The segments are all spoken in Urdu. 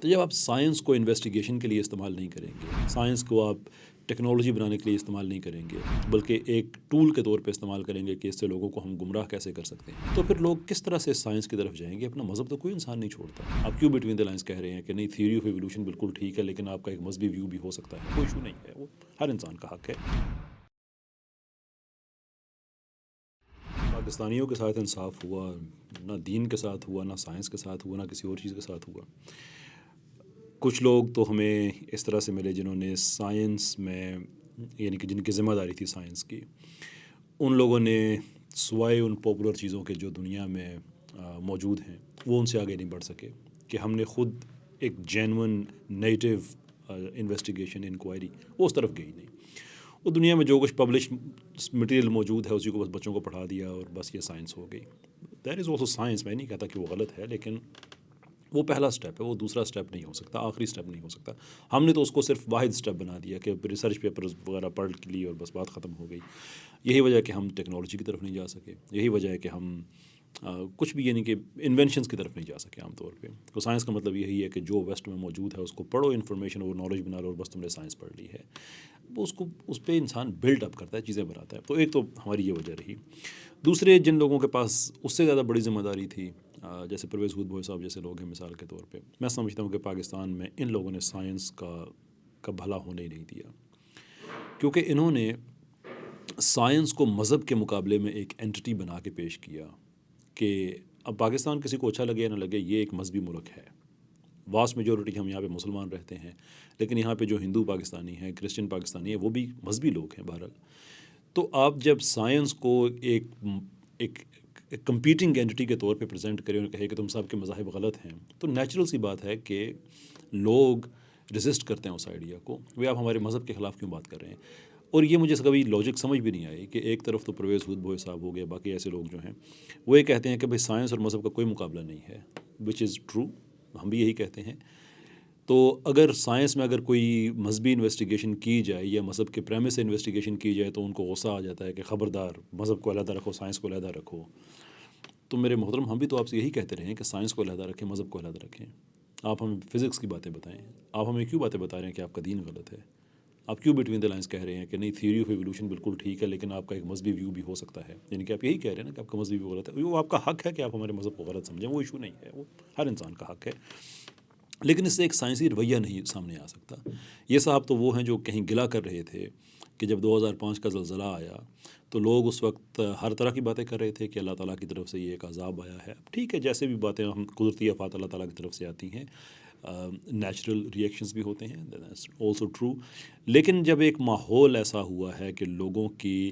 تو جب آپ سائنس کو انویسٹیگیشن کے لیے استعمال نہیں کریں گے، سائنس کو آپ ٹیکنالوجی بنانے کے لیے استعمال نہیں کریں گے، بلکہ ایک ٹول کے طور پہ استعمال کریں گے کہ اس سے لوگوں کو ہم گمراہ کیسے کر سکتے ہیں، تو پھر لوگ کس طرح سے سائنس کی طرف جائیں گے؟ اپنا مذہب تو کوئی انسان نہیں چھوڑتا۔ آپ کیوں بٹوین دا لائنس کہہ رہے ہیں کہ نہیں تھیوری آف ایولیوشن بالکل ٹھیک ہے لیکن آپ کا ایک مذہبی ویو بھی ہو سکتا ہے؟ کوئی ایشو نہیں ہے، وہ ہر انسان کا حق ہے۔ پاکستانیوں کے ساتھ انصاف ہوا، نہ دین کے ساتھ ہوا، نہ سائنس کے ساتھ ہوا، نہ کسی اور چیز کے ساتھ ہوا۔ کچھ لوگ تو ہمیں اس طرح سے ملے جنہوں نے سائنس میں، یعنی کہ جن کی ذمہ داری تھی سائنس کی، ان لوگوں نے سوائے ان پاپولر چیزوں کے جو دنیا میں موجود ہیں وہ ان سے آگے نہیں بڑھ سکے کہ ہم نے خود ایک جینون نیٹیو انویسٹیگیشن انکوائری وہ اس طرف گئی نہیں۔ وہ دنیا میں جو کچھ پبلش مٹیریل موجود ہے اسی کو بس بچوں کو پڑھا دیا اور بس یہ سائنس ہو گئی۔ دیر از آلسو سائنس، میں نہیں کہتا کہ وہ غلط ہے، لیکن وہ پہلا سٹیپ ہے، وہ دوسرا سٹیپ نہیں ہو سکتا، آخری سٹیپ نہیں ہو سکتا۔ ہم نے تو اس کو صرف واحد سٹیپ بنا دیا کہ ریسرچ پیپرز وغیرہ پڑھ لی اور بس بات ختم ہو گئی۔ یہی وجہ ہے کہ ہم ٹیکنالوجی کی طرف نہیں جا سکے، یہی وجہ ہے کہ ہم کچھ بھی یعنی کہ انوینشنس کی طرف نہیں جا سکے عام طور پہ۔ تو سائنس کا مطلب یہی ہے کہ جو ویسٹ میں موجود ہے اس کو پڑھو، انفارمیشن اور نالج بنا لو اور بس تم نے سائنس پڑھ لی ہے۔ وہ اس پہ انسان بلڈ اپ کرتا ہے، چیزیں بناتا ہے۔ تو ایک تو ہماری یہ وجہ رہی۔ دوسرے جن لوگوں کے پاس اس سے زیادہ بڑی ذمہ داری تھی، جیسے پرویز خود بھوئی صاحب جیسے لوگ ہیں مثال کے طور پہ، میں سمجھتا ہوں کہ پاکستان میں ان لوگوں نے سائنس کا بھلا ہونے ہی نہیں دیا، کیونکہ انہوں نے سائنس کو مذہب کے مقابلے میں ایک اینٹی بنا کے پیش کیا کہ اب پاکستان کسی کو اچھا لگے یا نہ لگے یہ ایک مذہبی ملک ہے، واسٹ میجورٹی ہم یہاں پہ مسلمان رہتے ہیں، لیکن یہاں پہ جو ہندو پاکستانی ہیں، کرسچن پاکستانی ہیں، وہ بھی مذہبی لوگ ہیں بہرحال۔ تو آپ جب سائنس کو ایک کمپیٹنگ اینٹی کے طور پہ پریزنٹ کریں اور کہے کہ تم سب کے مذاہب غلط ہیں، تو نیچرل سی بات ہے کہ لوگ ریزسٹ کرتے ہیں اس آئیڈیا کو، وہ آپ ہمارے مذہب کے خلاف کیوں بات کر رہے ہیں۔ اور یہ مجھے کبھی لاجک سمجھ بھی نہیں آئی کہ ایک طرف تو پرویز خود بھوئی صاحب ہو گیا، باقی ایسے لوگ جو ہیں وہ یہ کہتے ہیں کہ بھائی سائنس اور مذہب کا کوئی مقابلہ نہیں ہے، وچ از ٹرو، ہم بھی یہی کہتے ہیں۔ تو اگر سائنس میں اگر کوئی مذہبی انویسٹیگیشن کی جائے یا مذہب کے پریمس سے انویسٹیگیشن کی جائے تو ان کو غصہ آ جاتا ہے کہ خبردار، مذہب کو علیحدہ رکھو، سائنس کو علیحدہ رکھو۔ تو میرے محترم، ہم بھی تو آپ سے یہی کہتے رہے ہیں کہ سائنس کو علیحدہ رکھیں، مذہب کو علیحدہ رکھیں۔ آپ ہمیں فزکس کی باتیں بتائیں، آپ ہمیں کیوں باتیں بتا رہے ہیں کہ آپ کا دین غلط ہے؟ آپ کیوں بٹوین دا لائنس کہہ رہے ہیں کہ نہیں تھیوری آف ایولیوشن بالکل ٹھیک ہے لیکن آپ کا ایک مذہبی ویو بھی ہو سکتا ہے؟ یعنی کہ آپ یہی کہہ رہے ہیں نا کہ آپ کا مذہبی ویو غلط ہے۔ وہ آپ کا حق ہے کہ آپ ہمارے مذہب کو غلط سمجھیں، وہ ایشو نہیں ہے، وہ ہر انسان کا حق ہے، لیکن اس سے ایک سائنسی رویہ نہیں سامنے آ سکتا۔ یہ صاحب تو وہ ہیں جو کہیں گلا کر رہے تھے کہ جب 2005 کا زلزلہ آیا تو لوگ اس وقت ہر طرح کی باتیں کر رہے تھے کہ اللہ تعالیٰ کی طرف سے یہ ایک عذاب آیا ہے۔ ٹھیک ہے، جیسے بھی باتیں ہم قدرتی آفات اللہ تعالیٰ کی طرف سے آتی ہیں، نیچرل ریئیکشنز بھی ہوتے ہیں، آلسو ٹرو۔ لیکن جب ایک ماحول ایسا ہوا ہے کہ لوگوں کے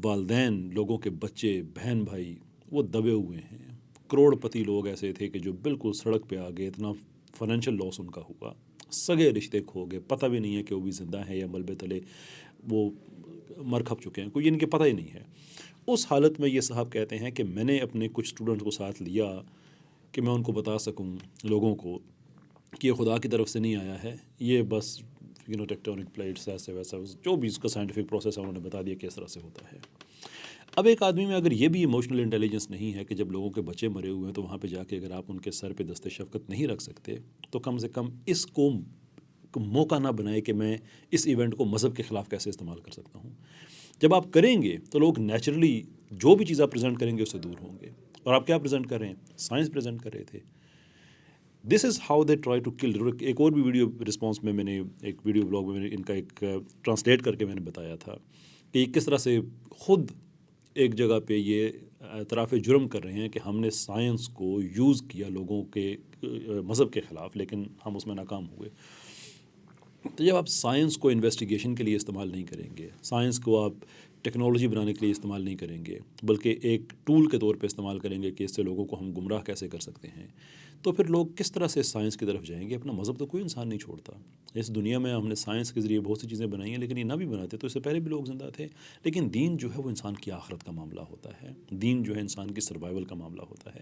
والدین، لوگوں کے بچے، بہن بھائی وہ دبے ہوئے ہیں، کروڑ پتی لوگ ایسے تھے کہ جو بالکل سڑک پہ آ گئے، اتنا فائنینشیل لاس ان کا ہوا، سگے رشتے کھو گئے، پتہ بھی نہیں ہے کہ وہ بھی زندہ ہیں یا ملبے تلے وہ مر کھپ چکے ہیں، کوئی ان کے پتہ ہی نہیں ہے۔ اس حالت میں یہ صاحب کہتے ہیں کہ میں نے اپنے کچھ اسٹوڈنٹ کو ساتھ لیا کہ میں ان کو بتا سکوں لوگوں کو کہ یہ خدا کی طرف سے نہیں آیا ہے، یہ بس ٹیکٹونک پلیٹس ایسے ویسا جو بھی اس کا سائنٹیفک پروسیس ہے انہوں نے بتا دیا کہ اس طرح سے ہوتا ہے۔ اب ایک آدمی میں اگر یہ بھی ایموشنل انٹیلیجنس نہیں ہے کہ جب لوگوں کے بچے مرے ہوئے ہیں تو وہاں پہ جا کے اگر آپ ان کے سر پہ دست شفقت نہیں رکھ سکتے تو کم سے کم اس کو موقع نہ بنائے کہ میں اس ایونٹ کو مذہب کے خلاف کیسے استعمال کر سکتا ہوں۔ جب آپ کریں گے تو لوگ نیچرلی جو بھی چیز آپ پریزنٹ کریں گے اس سے دور ہوں گے، اور آپ کیا پریزنٹ کر رہے ہیں؟ سائنس پریزنٹ کر رہے تھے۔ This is how they try to kill. ایک اور بھی ویڈیو رسپانس میں نے ایک ویڈیو بلاگ میں ان کا ایک ٹرانسلیٹ کر کے میں نے بتایا تھا کہ یہ کس طرح سے خود ایک جگہ پہ یہ اعتراف جرم کر رہے ہیں کہ ہم نے سائنس کو یوز کیا لوگوں کے مذہب کے خلاف، لیکن ہم اس میں ناکام ہوئے۔ تو جب آپ سائنس کو انویسٹیگیشن کے لیے استعمال نہیں کریں گے، سائنس کو آپ ٹیکنالوجی بنانے کے لیے استعمال نہیں کریں گے، بلکہ ایک ٹول کے طور پہ استعمال کریں گے کہ اس سے لوگوں کو ہم گمراہ کیسے کر سکتے ہیں، تو پھر لوگ کس طرح سے سائنس کی طرف جائیں گے؟ اپنا مذہب تو کوئی انسان نہیں چھوڑتا۔ اس دنیا میں ہم نے سائنس کے ذریعے بہت سی چیزیں بنائی ہیں، لیکن یہ نہ بھی بناتے تو اس سے پہلے بھی لوگ زندہ تھے۔ لیکن دین جو ہے وہ انسان کی آخرت کا معاملہ ہوتا ہے، دین جو ہے انسان کی سروائیول کا معاملہ ہوتا ہے۔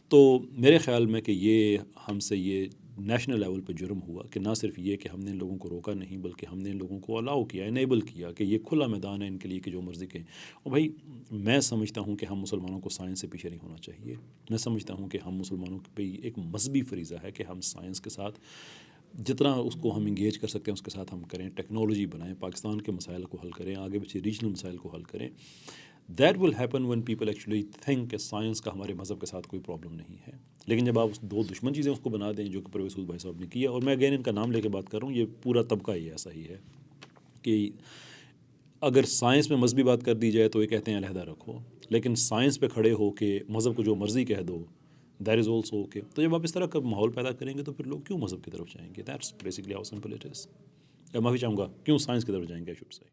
تو میرے خیال میں کہ یہ ہم سے یہ نیشنل لیول پہ جرم ہوا کہ نہ صرف یہ کہ ہم نے ان لوگوں کو روکا نہیں بلکہ ہم نے ان لوگوں کو الاؤ کیا، انیبل کیا کہ یہ کھلا میدان ہے ان کے لیے کہ جو مرضی کہیں۔ اور بھائی میں سمجھتا ہوں کہ ہم مسلمانوں کو سائنس سے پیچھے نہیں ہونا چاہیے۔ میں سمجھتا ہوں کہ ہم مسلمانوں پہ ایک مذہبی فریضہ ہے کہ ہم سائنس کے ساتھ جتنا اس کو ہم انگیج کر سکتے ہیں اس کے ساتھ ہم کریں، ٹیکنالوجی بنائیں، پاکستان کے مسائل کو حل کریں، آگے پیچھے ریجنل مسائل کو حل کریں۔ That will happen when people actually think کہ سائنس کا ہمارے مذہب کے ساتھ کوئی پرابلم نہیں ہے۔ لیکن جب آپ اس دو دشمن چیزیں اس کو بنا دیں، جو کہ پرویز بھائی صاحب نے کیا، اور میں اگین ان کا نام لے کے بات کر رہا ہوں، یہ پورا طبقہ ہی ایسا ہی ہے کہ اگر سائنس میں مذہبی بات کر دی جائے تو یہ کہتے ہیں علیحدہ رکھو، لیکن سائنس پہ کھڑے ہو کے مذہب کو جو مرضی کہہ دو، دیٹ از آلسو اوکے۔ تو جب آپ اس طرح کا ماحول پیدا کریں گے تو پھر لوگ کیوں مذہب کی طرف جائیں گے؟ That's basically how simple it is. میں معافی چاہوں گا، کیوں سائنس کی طرف جائیں گے، آئی شوڈ سے۔